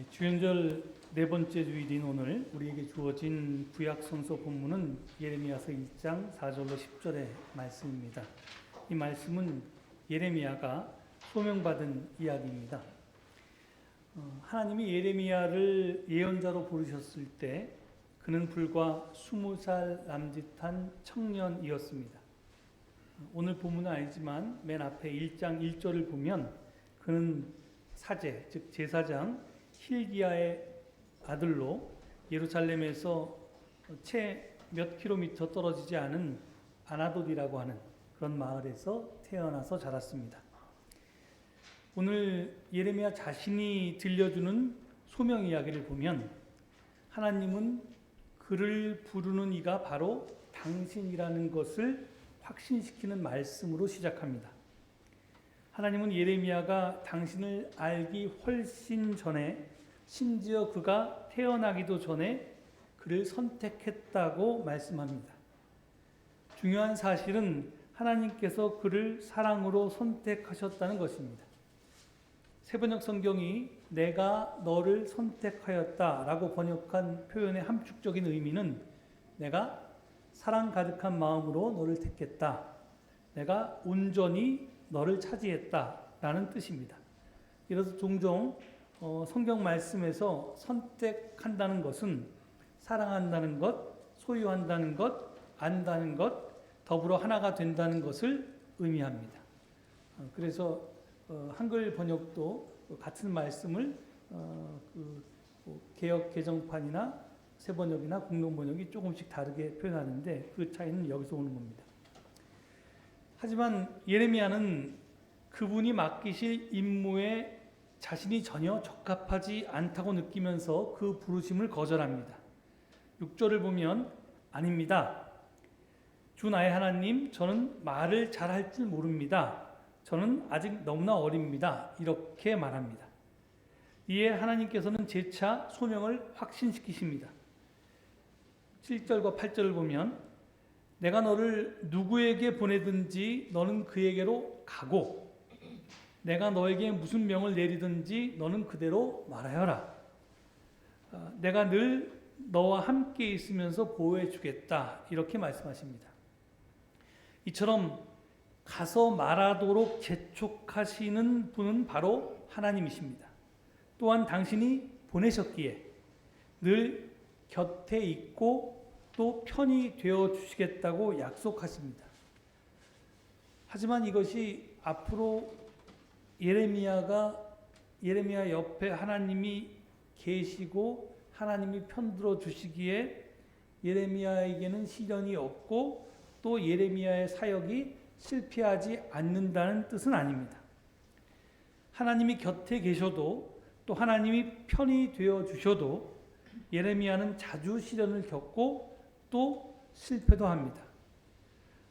주연절 네 번째 주일인 오늘 우리에게 주어진 구약 성서 본문은 예레미야서 1장 4절로 10절의 말씀입니다. 이 말씀은 예레미야가 소명받은 이야기입니다. 하나님이 예레미야를 예언자로 부르셨을 때 그는 불과 20살 남짓한 청년이었습니다. 오늘 본문은 아니지만 맨 앞에 1장 1절을 보면 그는 사제, 즉 제사장 힐기야의 아들로 예루살렘에서 채 몇 킬로미터 떨어지지 않은 아나돗이라고 하는 그런 마을에서 태어나서 자랐습니다. 오늘 예레미야 자신이 들려주는 소명 이야기를 보면 하나님은 그를 부르는 이가 바로 당신이라는 것을 확신시키는 말씀으로 시작합니다. 하나님은 예레미야가 당신을 알기 훨씬 전에, 심지어 그가 태어나기도 전에 그를 선택했다고 말씀합니다. 중요한 사실은 하나님께서 그를 사랑으로 선택하셨다는 것입니다. 세번역 성경이 내가 너를 선택하였다 라고 번역한 표현의 함축적인 의미는 내가 사랑 가득한 마음으로 너를 택했다, 내가 온전히 너를 차지했다 라는 뜻입니다. 이래서 종종 성경 말씀에서 선택한다는 것은 사랑한다는 것, 소유한다는 것, 안다는 것, 더불어 하나가 된다는 것을 의미합니다. 그래서 한글 번역도 같은 말씀을 개역 개정판이나 새번역이나 공동번역이 조금씩 다르게 표현하는데 그 차이는 여기서 오는 겁니다. 하지만 예레미야는 그분이 맡기실 임무에 자신이 전혀 적합하지 않다고 느끼면서 그 부르심을 거절합니다. 6절을 보면 아닙니다. 주 나의 하나님, 저는 말을 잘할 줄 모릅니다. 저는 아직 너무나 어립니다. 이렇게 말합니다. 이에 하나님께서는 재차 소명을 확신시키십니다. 7절과 8절을 보면 내가 너를 누구에게 보내든지 너는 그에게로 가고 내가 너에게 무슨 명을 내리든지 너는 그대로 말하여라. 내가 늘 너와 함께 있으면서 보호해 주겠다. 이렇게 말씀하십니다. 이처럼 가서 말하도록 재촉하시는 분은 바로 하나님이십니다. 또한 당신이 보내셨기에 늘 곁에 있고 또 편히 되어 주시겠다고 약속하십니다. 하지만 이것이 앞으로 예레미야 옆에 하나님이 계시고 하나님이 편들어 주시기에 예레미야에게는 시련이 없고 또 예레미야의 사역이 실패하지 않는다는 뜻은 아닙니다. 하나님이 곁에 계셔도 또 하나님이 편히 되어 주셔도 예레미야는 자주 시련을 겪고 또 실패도 합니다.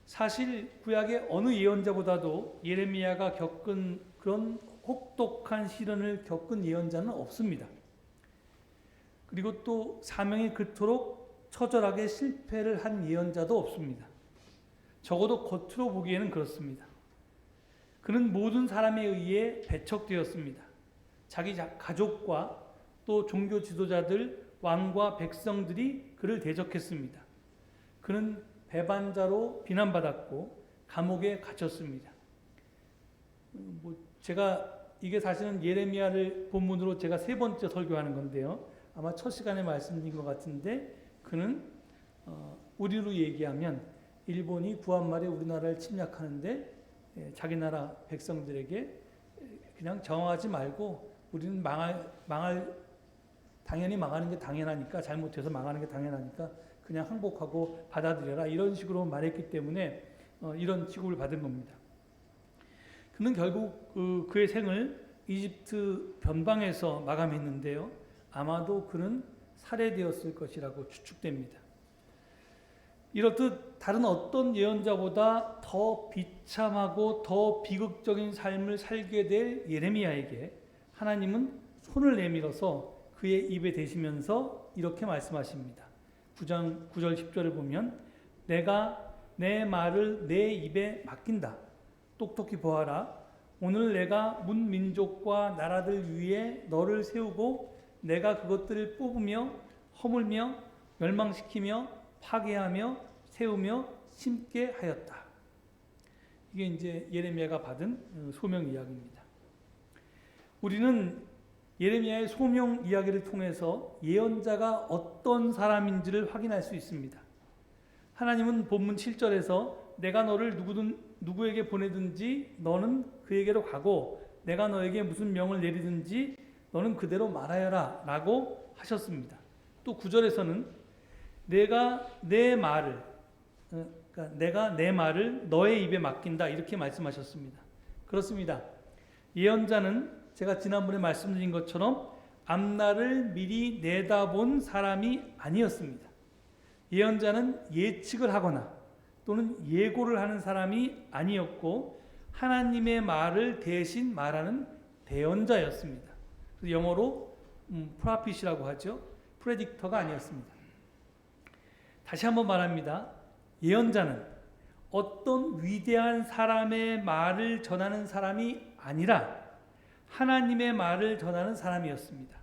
사실 구약의 어느 예언자보다도 예레미야가 겪은 그런 혹독한 시련을 겪은 예언자는 없습니다. 그리고 또 사명이 그토록 처절하게 실패를 한 예언자도 없습니다. 적어도 겉으로 보기에는 그렇습니다. 그는 모든 사람에 의해 배척되었습니다. 자기 가족과 또 종교 지도자들, 왕과 백성들이 그를 대적했습니다. 그는 배반자로 비난받았고 감옥에 갇혔습니다. 이게 사실은 예레미야를 본문으로 제가 세 번째 설교하는 건데요. 아마 첫 시간에 말씀드린 것 같은데 그는 우리로 얘기하면 일본이 구한 말에 우리나라를 침략하는데 자기 나라 백성들에게 그냥 저항하지 말고 우리는 당연히 망하는 게 당연하니까, 잘못해서 망하는 게 당연하니까 그냥 항복하고 받아들여라, 이런 식으로 말했기 때문에 이런 취급을 받은 겁니다. 그는 결국 그의 생을 이집트 변방에서 마감했는데요. 아마도 그는 살해되었을 것이라고 추측됩니다. 이렇듯 다른 어떤 예언자보다 더 비참하고 더 비극적인 삶을 살게 될 예레미야에게 하나님은 손을 내밀어서 그의 입에 대시면서 이렇게 말씀하십니다. 9절 10절을 보면 내가 내 말을 내 입에 맡긴다. 똑똑히 보아라. 오늘 내가 문 민족과 나라들 위에 너를 세우고 내가 그것들을 뽑으며 허물며 멸망시키며 파괴하며 세우며 심게 하였다. 이게 이제 예레미야가 받은 소명 이야기입니다. 우리는 예레미야의 소명 이야기를 통해서 예언자가 어떤 사람인지를 확인할 수 있습니다. 하나님은 본문 7절에서 내가 너를 누구에게 보내든지 너는 그에게로 가고 내가 너에게 무슨 명을 내리든지 너는 그대로 말하여라 라고 하셨습니다. 또 9절에서는 내가 내 말을 너의 입에 맡긴다 이렇게 말씀하셨습니다. 그렇습니다. 예언자는 제가 지난번에 말씀드린 것처럼 앞날을 미리 내다본 사람이 아니었습니다. 예언자는 예측을 하거나 또는 예고를 하는 사람이 아니었고 하나님의 말을 대신 말하는 대언자였습니다. 그래서 영어로 프로핏이라고 하죠. 프레딕터가 아니었습니다. 다시 한번 말합니다. 예언자는 어떤 위대한 사람의 말을 전하는 사람이 아니라 하나님의 말을 전하는 사람이었습니다.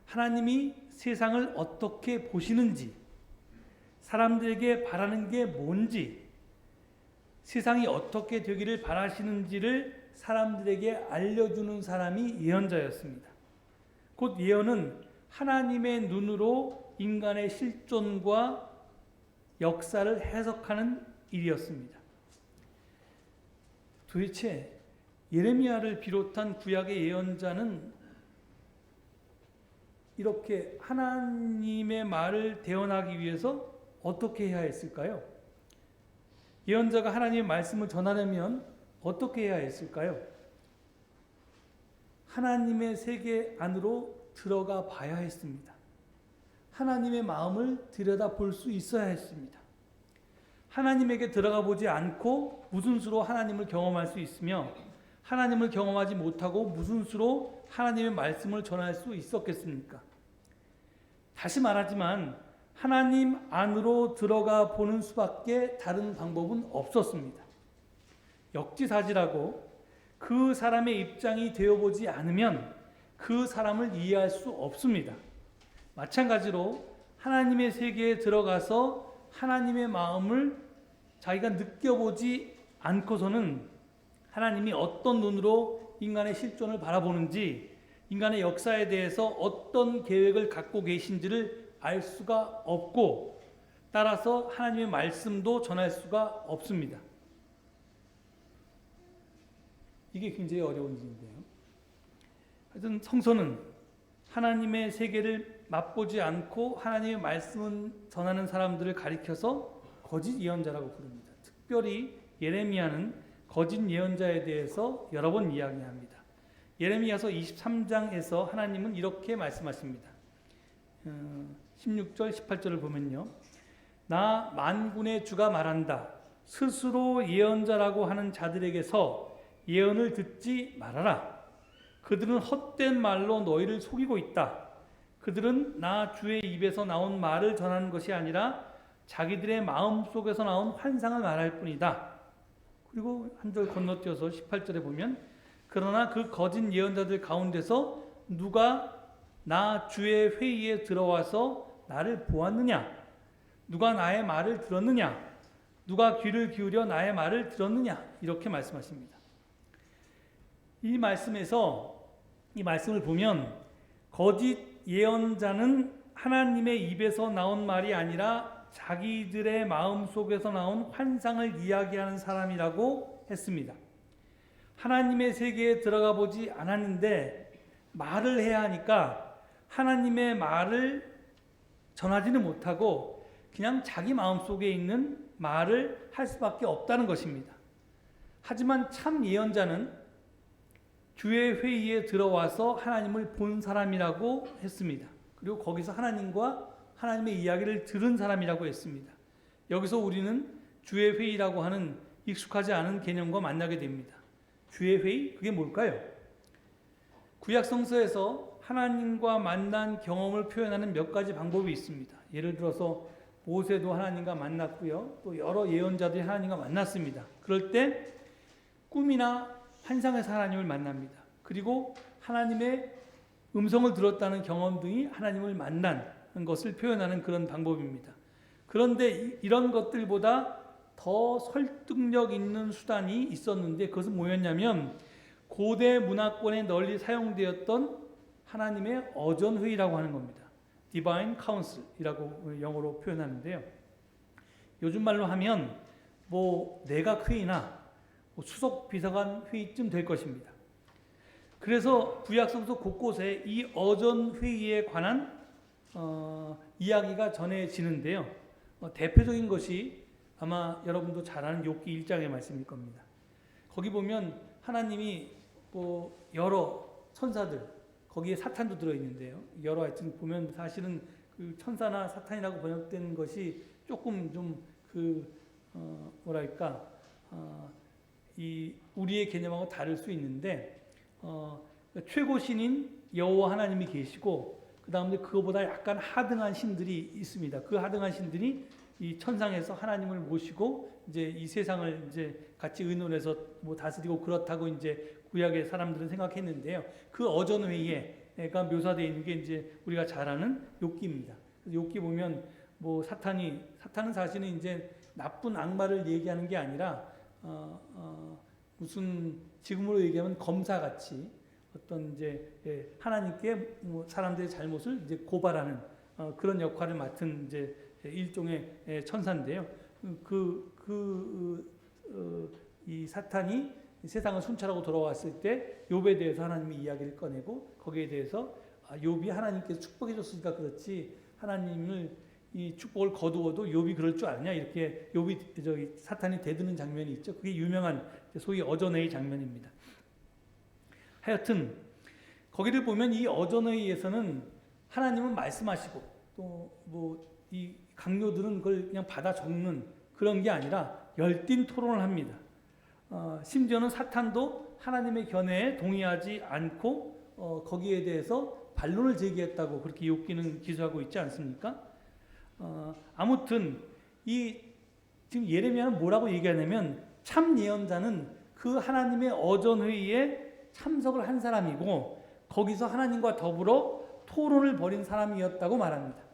하나님이 세상을 어떻게 보시는지, 사람들에게 바라는 게 뭔지, 세상이 어떻게 되기를 바라시는지를 사람들에게 알려주는 사람이 예언자였습니다. 곧 예언은 하나님의 눈으로 인간의 실존과 역사를 해석하는 일이었습니다. 도대체 예레미야를 비롯한 구약의 예언자는 이렇게 하나님의 말을 대언하기 위해서 어떻게 해야 했을까요? 예언자가 하나님의 말씀을 전하려면 어떻게 해야 했을까요? 하나님의 세계 안으로 들어가 봐야 했습니다. 하나님의 마음을 들여다볼 수 있어야 했습니다. 하나님에게 들어가 보지 않고 무슨 수로 하나님을 경험할 수 있으며 하나님을 경험하지 못하고 무슨 수로 하나님의 말씀을 전할 수 있었겠습니까? 다시 말하지만 하나님 안으로 들어가 보는 수밖에 다른 방법은 없었습니다. 역지사지라고 그 사람의 입장이 되어보지 않으면 그 사람을 이해할 수 없습니다. 마찬가지로 하나님의 세계에 들어가서 하나님의 마음을 자기가 느껴보지 않고서는 하나님이 어떤 눈으로 인간의 실존을 바라보는지, 인간의 역사에 대해서 어떤 계획을 갖고 계신지를 알 수가 없고, 따라서 하나님의 말씀도 전할 수가 없습니다. 이게 굉장히 어려운 일인데요. 하여튼 성서는 하나님의 세계를 맛보지 않고 하나님의 말씀을 전하는 사람들을 가리켜서 거짓 예언자라고 부릅니다. 특별히 예레미야는 거짓 예언자에 대해서 여러 번 이야기합니다. 예레미야서 23장에서 하나님은 이렇게 말씀하십니다. 16절 18절을 보면요. 나 만군의 주가 말한다. 스스로 예언자라고 하는 자들에게서 예언을 듣지 말아라. 그들은 헛된 말로 너희를 속이고 있다. 그들은 나 주의 입에서 나온 말을 전하는 것이 아니라 자기들의 마음속에서 나온 환상을 말할 뿐이다. 그리고 한 절 건너뛰어서 18절에 보면 그러나 그 거짓 예언자들 가운데서 누가 나 주의 회의에 들어와서 나를 보았느냐? 누가 나의 말을 들었느냐? 누가 귀를 기울여 나의 말을 들었느냐? 이렇게 말씀하십니다. 이 말씀을 보면 거짓 예언자는 하나님의 입에서 나온 말이 아니라 자기들의 마음속에서 나온 환상을 이야기하는 사람이라고 했습니다. 하나님의 세계에 들어가 보지 않았는데 말을 해야 하니까 하나님의 말을 전하지는 못하고 그냥 자기 마음속에 있는 말을 할 수밖에 없다는 것입니다. 하지만 참 예언자는 주의 회의에 들어와서 하나님을 본 사람이라고 했습니다. 그리고 거기서 하나님과 하나님의 이야기를 들은 사람이라고 했습니다. 여기서 우리는 주의 회의라고 하는 익숙하지 않은 개념과 만나게 됩니다. 주의 회의? 그게 뭘까요? 구약 성서에서 하나님과 만난 경험을 표현하는 몇 가지 방법이 있습니다. 예를 들어서 모세도 하나님과 만났고요. 또 여러 예언자들이 하나님과 만났습니다. 그럴 때 꿈이나 환상에서 하나님을 만납니다. 그리고 하나님의 음성을 들었다는 경험 등이 하나님을 만난 것을 표현하는 그런 방법입니다. 그런데 이런 것들보다 더 설득력 있는 수단이 있었는데 그것은 뭐였냐면 고대 문화권에 널리 사용되었던 하나님의 어전회의라고 하는 겁니다. Divine Council이라고 영어로 표현하는데요. 요즘 말로 하면 뭐 내각 회의나 수석 비서관 회의쯤 될 것입니다. 그래서 구약성서 곳곳에 이 어전 회의에 관한 이야기가 전해지는데요. 대표적인 것이 아마 여러분도 잘 아는 욥기 1장의 말씀일 겁니다. 거기 보면 하나님이 뭐 여러 천사들, 거기에 사탄도 들어있는데요. 여러 하여튼 보면 사실은 그 천사나 사탄이라고 번역된 것이 조금 좀 이 우리의 개념하고 다를 수 있는데 최고 신인 여호와 하나님이 계시고 그 다음에 그거보다 약간 하등한 신들이 있습니다. 그 하등한 신들이 이 천상에서 하나님을 모시고 이제 이 세상을 이제 같이 의논해서 뭐 다스리고 그렇다고 이제 구약의 사람들은 생각했는데요. 그 어전 회의가 묘사되어 있는 게 이제 우리가 잘 아는 욥기입니다. 욥기 보면 뭐 사탄은 사실은 이제 나쁜 악마를 얘기하는 게 아니라 무슨 지금으로 얘기하면 검사같이 어떤 이제 하나님께 뭐 사람들의 잘못을 이제 고발하는 그런 역할을 맡은 이제 일종의 천사인데요. 이 사탄이 세상을 순찰하고 돌아왔을 때 욥에 대해서 하나님이 이야기를 꺼내고 거기에 대해서 욥이 하나님께서 축복해 줬으니까 그렇지 하나님을 이 축복을 거두어도 욥이 그럴 줄 아느냐 이렇게 사탄이 대드는 장면이 있죠. 그게 유명한 소위 어전회의 장면입니다. 하여튼 거기를 보면 이 어전회의에서는 하나님은 말씀하시고 또 뭐 이 강요들은 그걸 그냥 받아 적는 그런 게 아니라 열띤 토론을 합니다. 심지어는 사탄도 하나님의 견해에 동의하지 않고 거기에 대해서 반론을 제기했다고 그렇게 욥기는 기술하고 있지 않습니까? 아무튼 지금 예레미야는 뭐라고 얘기하냐면 참 예언자는 그 하나님의 어전회의에 참석을 한 사람이고 거기서 하나님과 더불어 토론을 벌인 사람이었다고 말합니다.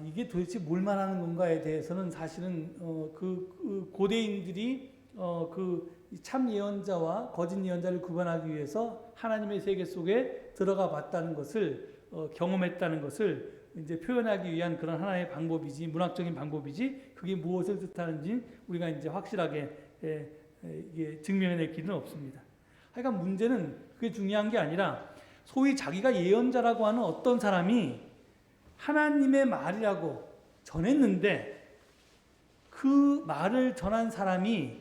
이게 도대체 뭘 말하는 건가에 대해서는 사실은 그 고대인들이 참 예언자와 거짓 예언자를 구분하기 위해서 하나님의 세계 속에 들어가 봤다는 것을 경험했다는 것을 이제 표현하기 위한 그런 하나의 방법이지 문학적인 방법이지 그게 무엇을 뜻하는지 우리가 이제 확실하게 이게 증명해낼 길은 없습니다. 하여간 문제는 그게 중요한 게 아니라 소위 자기가 예언자라고 하는 어떤 사람이 하나님의 말이라고 전했는데 그 말을 전한 사람이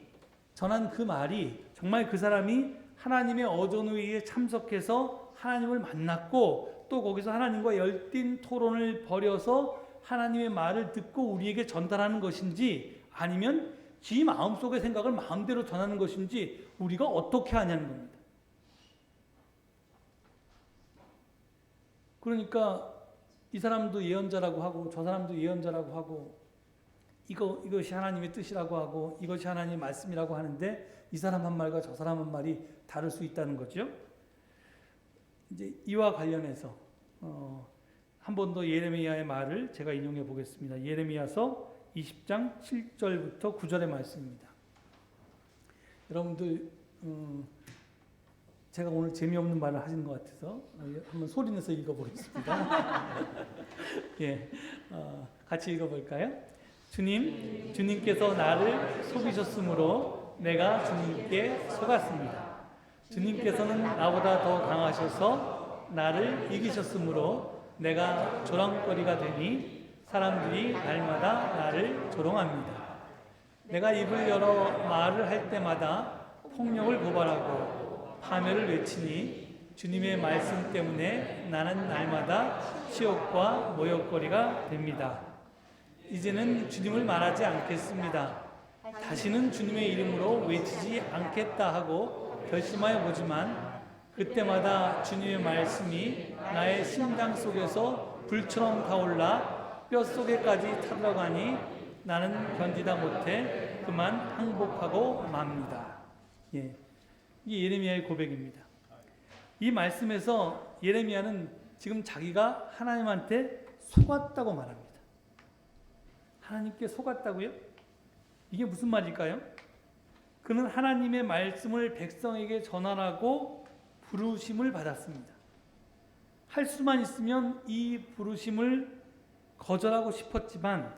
전한 그 말이 정말 그 사람이 하나님의 어전회의에 참석해서 하나님을 만났고 또 거기서 하나님과 열띤 토론을 벌여서 하나님의 말을 듣고 우리에게 전달하는 것인지 아니면 지 마음속의 생각을 마음대로 전하는 것인지 우리가 어떻게 하냐는 겁니다. 그러니까 이 사람도 예언자라고 하고 저 사람도 예언자라고 하고 이것이 하나님의 뜻이라고 하고 이것이 하나님의 말씀이라고 하는데 이 사람 한 말과 저 사람 한 말이 다를 수 있다는 거죠. 이제 이와 관련해서 한 번 더 예레미야의 말을 제가 인용해 보겠습니다. 예레미야서 20장 7절부터 9절의 말씀입니다. 여러분들 제가 오늘 재미없는 말을 하신 것 같아서 한번 소리내서 읽어보겠습니다. 예, 같이 읽어볼까요? 주님께서 나를 속이셨으므로 내가 주님께 속았습니다. 주님께서는 나보다 더 강하셔서 나를 이기셨으므로 내가 조롱거리가 되니 사람들이 날마다 나를 조롱합니다. 내가 입을 열어 말을 할 때마다 폭력을 고발하고 파멸을 외치니 주님의 말씀 때문에 나는 날마다 치욕과 모욕거리가 됩니다. 이제는 주님을 말하지 않겠습니다. 다시는 주님의 이름으로 외치지 않겠다 하고 결심하여 보지만 그때마다 주님의 말씀이 나의 심장 속에서 불처럼 타올라 뼛속에까지 타들어가니 나는 견디다 못해 그만 항복하고 맙니다. 예. 이게 예레미야의 고백입니다. 이 말씀에서 예레미야는 지금 자기가 하나님한테 속았다고 말합니다. 하나님께 속았다고요? 이게 무슨 말일까요? 그는 하나님의 말씀을 백성에게 전하라고 부르심을 받았습니다. 할 수만 있으면 이 부르심을 거절하고 싶었지만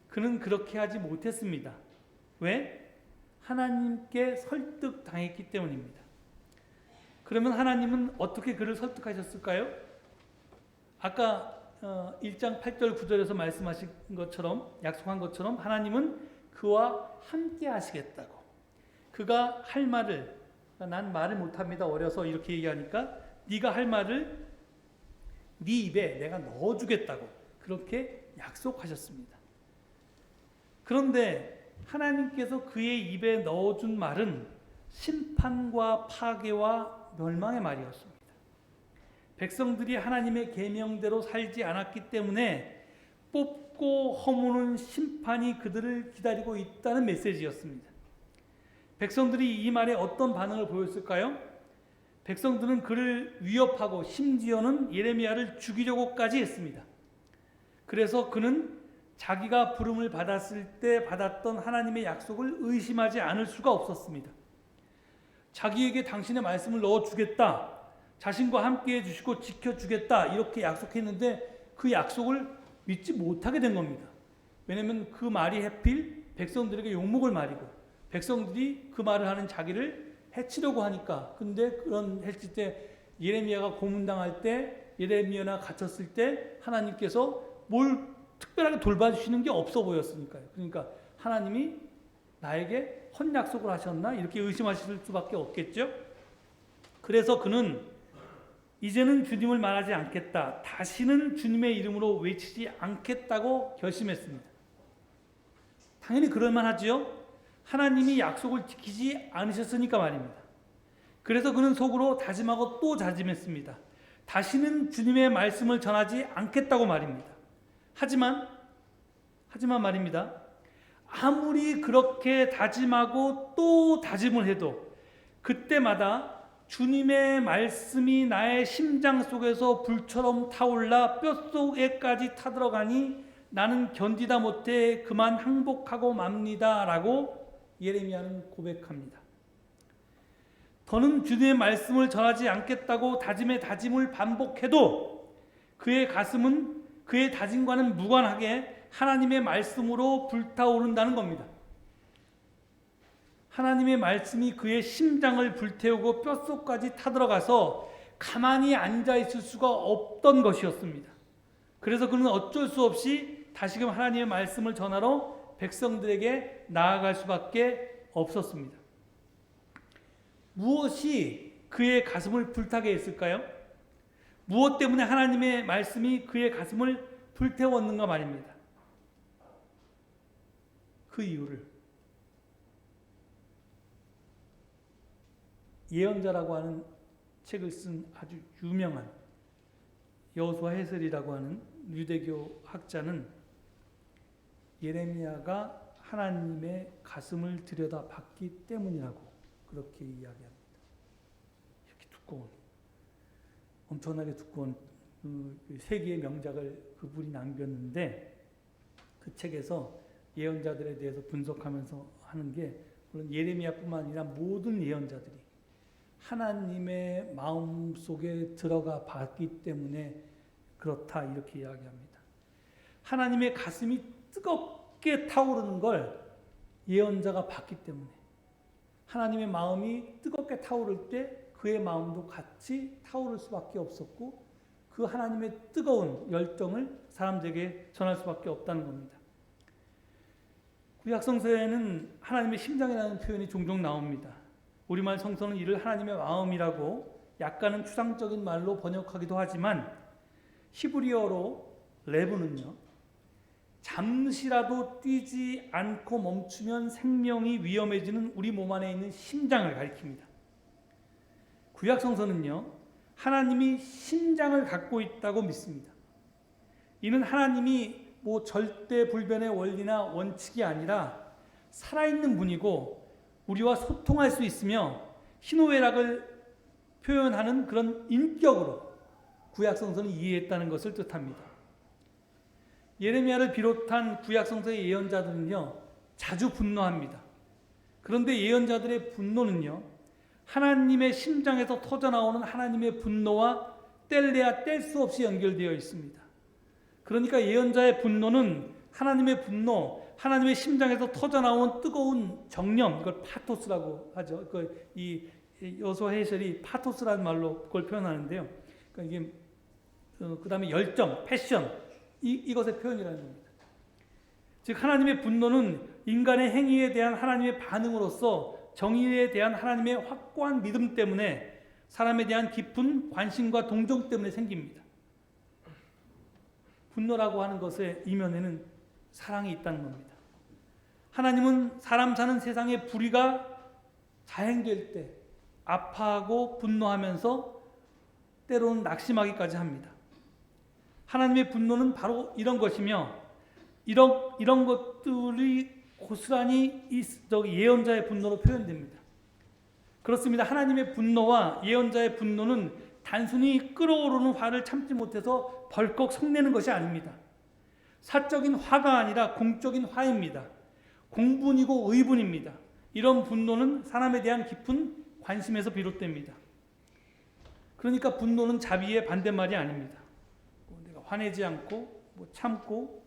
그는 그렇게 하지 못했습니다. 왜? 하나님께 설득당했기 때문입니다. 그러면 하나님은 어떻게 그를 설득하셨을까요? 아까 1장 8절 9절에서 말씀하신 것처럼, 약속한 것처럼 하나님은 그와 함께 하시겠다고. 그가 할 말을, 난 말을 못합니다. 어려서 이렇게 얘기하니까 네가 할 말을 네 입에 내가 넣어주겠다고 그렇게 약속하셨습니다. 그런데 하나님께서 그의 입에 넣어준 말은 심판과 파괴와 멸망의 말이었습니다. 백성들이 하나님의 계명대로 살지 않았기 때문에 뽑고 허무는 심판이 그들을 기다리고 있다는 메시지였습니다. 백성들이 이 말에 어떤 반응을 보였을까요? 백성들은 그를 위협하고 심지어는 예레미야를 죽이려고까지 했습니다. 그래서 그는 자기가 부름을 받았을 때 받았던 하나님의 약속을 의심하지 않을 수가 없었습니다. 자기에게 당신의 말씀을 넣어주겠다, 자신과 함께 해주시고 지켜주겠다 이렇게 약속했는데 그 약속을 믿지 못하게 된 겁니다. 왜냐하면 그 말이 하필 백성들에게 욕먹을 말이고 백성들이 그 말을 하는 자기를 해치려고 하니까. 근데 그런 했을 때 예레미야가 고문당할 때, 예레미야나 갇혔을 때 하나님께서 뭘 특별하게 돌봐주시는 게 없어 보였으니까요. 그러니까 하나님이 나에게 헛약속을 하셨나? 이렇게 의심하실 수밖에 없겠죠. 그래서 그는 이제는 주님을 말하지 않겠다, 다시는 주님의 이름으로 외치지 않겠다고 결심했습니다. 당연히 그럴만하지요. 하나님이 약속을 지키지 않으셨으니까 말입니다. 그래서 그는 속으로 다짐하고 또 다짐했습니다. 다시는 주님의 말씀을 전하지 않겠다고 말입니다. 하지만 말입니다. 아무리 그렇게 다짐하고 또 다짐을 해도 그때마다 주님의 말씀이 나의 심장 속에서 불처럼 타올라 뼛속에까지 타들어가니 나는 견디다 못해 그만 항복하고 맙니다 라고 예레미야는 고백합니다. 더는 주님의 말씀을 전하지 않겠다고 다짐의 다짐을 반복해도 그의 가슴은 그의 다짐과는 무관하게 하나님의 말씀으로 불타오른다는 겁니다. 하나님의 말씀이 그의 심장을 불태우고 뼛속까지 타들어가서 가만히 앉아있을 수가 없던 것이었습니다. 그래서 그는 어쩔 수 없이 다시금 하나님의 말씀을 전하러 백성들에게 나아갈 수밖에 없었습니다. 무엇이 그의 가슴을 불타게 했을까요? 무엇 때문에 하나님의 말씀이 그의 가슴을 불태웠는가 말입니다. 그 이유를 예언자라고 하는 책을 쓴 아주 유명한 여호수아 해설이라고 하는 유대교 학자는 예레미야가 하나님의 가슴을 들여다봤기 때문이라고 그렇게 이야기합니다. 이렇게 두꺼운, 엄청나게 두꺼운 세 개의 명작을 그분이 남겼는데 그 책에서 예언자들에 대해서 분석하면서 하는 게 물론 예레미야뿐만 아니라 모든 예언자들이 하나님의 마음 속에 들어가 봤기 때문에 그렇다 이렇게 이야기합니다. 하나님의 가슴이 뜨겁게 타오르는 걸 예언자가 봤기 때문에 하나님의 마음이 뜨겁게 타오를 때 그의 마음도 같이 타오를 수밖에 없었고 그 하나님의 뜨거운 열정을 사람들에게 전할 수밖에 없다는 겁니다. 구약성서에는 하나님의 심장이라는 표현이 종종 나옵니다. 우리말 성서는 이를 하나님의 마음이라고 약간은 추상적인 말로 번역하기도 하지만 히브리어로 레브는요, 잠시라도 뛰지 않고 멈추면 생명이 위험해지는 우리 몸 안에 있는 심장을 가리킵니다. 구약성서는요, 하나님이 심장을 갖고 있다고 믿습니다. 이는 하나님이 절대 불변의 원리나 원칙이 아니라 살아있는 분이고 우리와 소통할 수 있으며 희노애락을 표현하는 그런 인격으로 구약성서는 이해했다는 것을 뜻합니다. 예레미야를 비롯한 구약성서의 예언자들은요, 자주 분노합니다. 그런데 예언자들의 분노는요, 하나님의 심장에서 터져나오는 하나님의 분노와 뗄래야 뗄 수 없이 연결되어 있습니다. 그러니까 예언자의 분노는 하나님의 분노, 하나님의 심장에서 터져나온 뜨거운 정념, 이걸 파토스라고 하죠. 이 여호수아 해설이 파토스라는 말로 그걸 표현하는데요. 그러니까 이게 그 다음에 열정, 패션, 이것의 표현이라는 겁니다. 즉 하나님의 분노는 인간의 행위에 대한 하나님의 반응으로서 정의에 대한 하나님의 확고한 믿음 때문에 사람에 대한 깊은 관심과 동정 때문에 생깁니다. 분노라고 하는 것의 이면에는 사랑이 있다는 겁니다. 하나님은 사람 사는 세상에 불의가 자행될 때 아파하고 분노하면서 때로는 낙심하기까지 합니다. 하나님의 분노는 바로 이런 것이며 이런 것들이 고스란히 예언자의 분노로 표현됩니다. 그렇습니다. 하나님의 분노와 예언자의 분노는 단순히 끓어오르는 화를 참지 못해서 벌컥 성내는 것이 아닙니다. 사적인 화가 아니라 공적인 화입니다. 공분이고 의분입니다. 이런 분노는 사람에 대한 깊은 관심에서 비롯됩니다. 그러니까 분노는 자비의 반대말이 아닙니다. 내가 화내지 않고 참고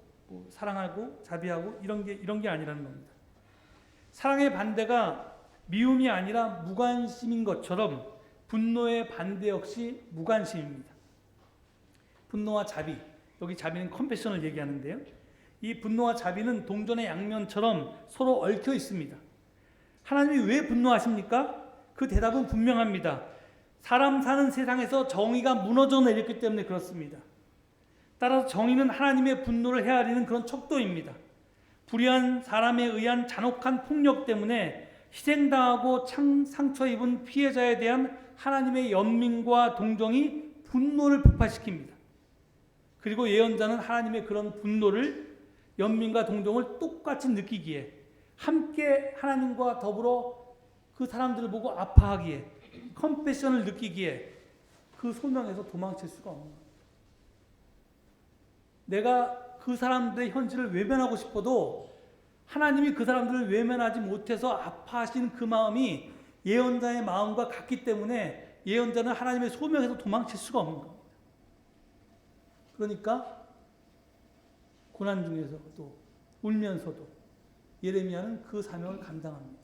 사랑하고 자비하고 이런 게 아니라는 겁니다. 사랑의 반대가 미움이 아니라 무관심인 것처럼 분노의 반대 역시 무관심입니다. 분노와 자비, 여기 자비는 컴패션을 얘기하는데요. 이 분노와 자비는 동전의 양면처럼 서로 얽혀 있습니다. 하나님이 왜 분노하십니까? 그 대답은 분명합니다. 사람 사는 세상에서 정의가 무너져 내렸기 때문에 그렇습니다. 따라서 정의는 하나님의 분노를 헤아리는 그런 척도입니다. 불의한 사람에 의한 잔혹한 폭력 때문에 희생당하고 상처 입은 피해자에 대한 하나님의 연민과 동정이 분노를 폭발시킵니다. 그리고 예언자는 하나님의 그런 분노를, 연민과 동정을 똑같이 느끼기에, 함께 하나님과 더불어 그 사람들을 보고 아파하기에, 컴패션을 느끼기에 그 소명에서 도망칠 수가 없는 겁니다. 내가 그 사람들의 현실을 외면하고 싶어도 하나님이 그 사람들을 외면하지 못해서 아파하신 그 마음이 예언자의 마음과 같기 때문에 예언자는 하나님의 소명에서 도망칠 수가 없는 겁니다. 그러니까 고난 중에서도 울면서도 예레미야는 그 사명을 감당합니다.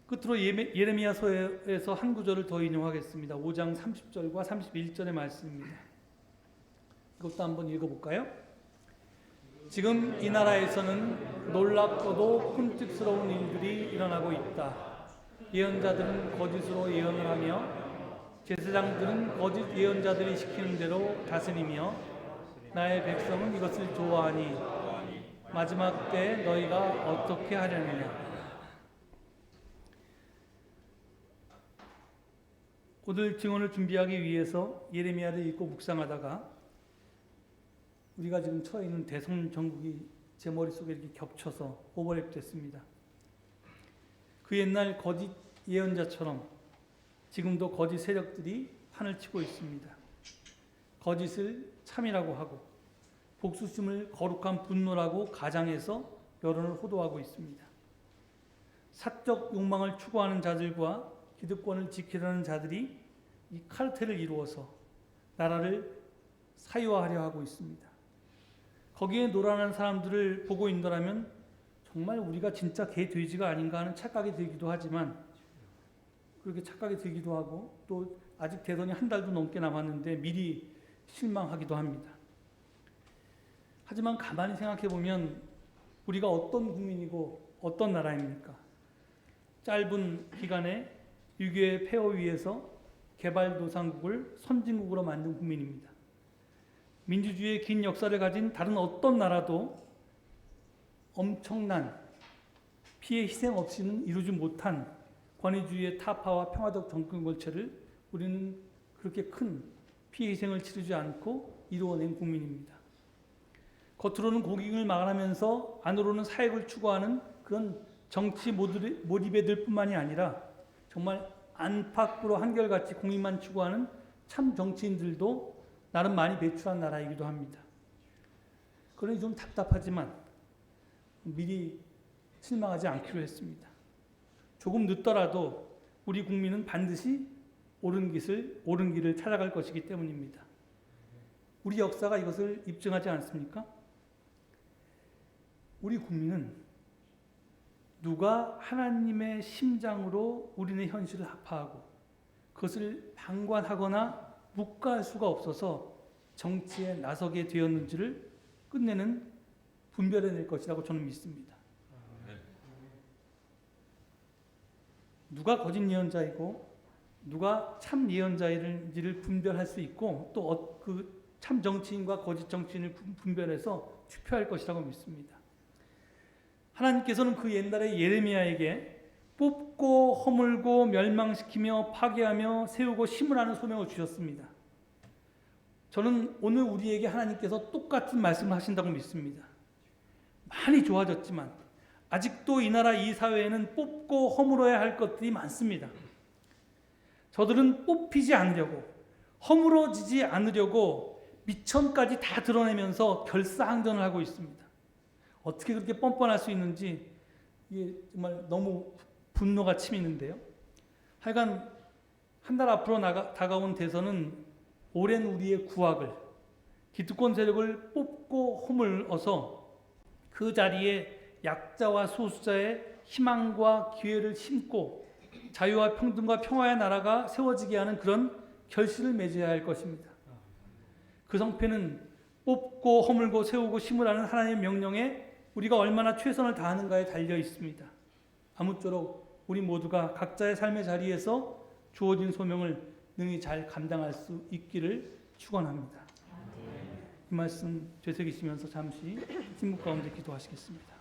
끝으로 예레미야서에서 한 구절을 더 인용하겠습니다. 5장 30절과 31절의 말씀입니다. 이것도 한번 읽어볼까요? 지금 이 나라에서는 놀랍고도 끔찍스러운 일들이 일어나고 있다. 예언자들은 거짓으로 예언을 하며 제사장들은 거짓 예언자들이 시키는 대로 다스리며 나의 백성은 이것을 좋아하니 마지막 때 너희가 어떻게 하려느냐. 오늘 증언을 준비하기 위해서 예레미야를 읽고 묵상하다가 우리가 지금 처해 있는 대선 전국이 제 머릿속에 이렇게 겹쳐서 오버랩 됐습니다. 그 옛날 거짓 예언자처럼 지금도 거짓 세력들이 판을 치고 있습니다. 거짓을 참이라고 하고 복수심을 거룩한 분노라고 가장해서 여론을 호도하고 있습니다. 사적 욕망을 추구하는 자들과 기득권을 지키려는 자들이 이 카르텔을 이루어서 나라를 사유화하려 하고 있습니다. 거기에 놀아나는 사람들을 보고 있더라면 정말 우리가 진짜 개 돼지가 아닌가 하는 착각이 들기도 하지만 그렇게 착각이 들기도 하고 또 아직 대선이 한 달도 넘게 남았는데 미리 실망하기도 합니다. 하지만 가만히 생각해 보면 우리가 어떤 국민이고 어떤 나라입니까? 짧은 기간에 유교의 폐허 위에서 개발도상국을 선진국으로 만든 국민입니다. 민주주의의 긴 역사를 가진 다른 어떤 나라도 엄청난 피해 희생 없이는 이루지 못한 권위주의의 타파와 평화적 정권 골체를 우리는 그렇게 큰 피해 희생을 치르지 않고 이루어낸 국민입니다. 겉으로는 고객을 말하면서 안으로는 사익을 추구하는 그런 정치 몰입에 들 뿐만이 아니라 정말 안팎으로 한결같이 공익만 추구하는 참 정치인들도 나름 많이 배출한 나라이기도 합니다. 그러니 좀 답답하지만 미리 실망하지 않기로 했습니다. 조금 늦더라도 우리 국민은 반드시 옳은 길을 찾아갈 것이기 때문입니다. 우리 역사가 이것을 입증하지 않습니까? 우리 국민은 누가 하나님의 심장으로 우리네 현실을 합파하고 그것을 방관하거나 묵과할 수가 없어서 정치에 나서게 되었는지를 끝내는 분별해낼 것이라고 저는 믿습니다. 누가 거짓 예언자이고 누가 참 예언자인지를 분별할 수 있고 또 그 참 정치인과 거짓 정치인을 분별해서 투표할 것이라고 믿습니다. 하나님께서는 그 옛날에 예레미야에게 뽑고 허물고 멸망시키며 파괴하며 세우고 심으라는 소명을 주셨습니다. 저는 오늘 우리에게 하나님께서 똑같은 말씀을 하신다고 믿습니다. 많이 좋아졌지만 아직도 이 나라 이 사회에는 뽑고 허물어야 할 것들이 많습니다. 저들은 뽑히지 않으려고 허물어지지 않으려고 미천까지 다 드러내면서 결사항전을 하고 있습니다. 어떻게 그렇게 뻔뻔할 수 있는지 이게 정말 너무 분노가 치미는데요. 하여간 한 달 앞으로 다가온 대선은 오랜 우리의 구악을 기득권 세력을 뽑고 허물어서 그 자리에 약자와 소수자의 희망과 기회를 심고 자유와 평등과 평화의 나라가 세워지게 하는 그런 결실을 맺어야 할 것입니다. 그 성패는 뽑고 허물고 세우고 심으라는 하나님의 명령에 우리가 얼마나 최선을 다하는가에 달려 있습니다. 아무쪼록 우리 모두가 각자의 삶의 자리에서 주어진 소명을 능히 잘 감당할 수 있기를 축원합니다. 이 말씀 되새기시면서 잠시 침묵 가운데 기도하시겠습니다.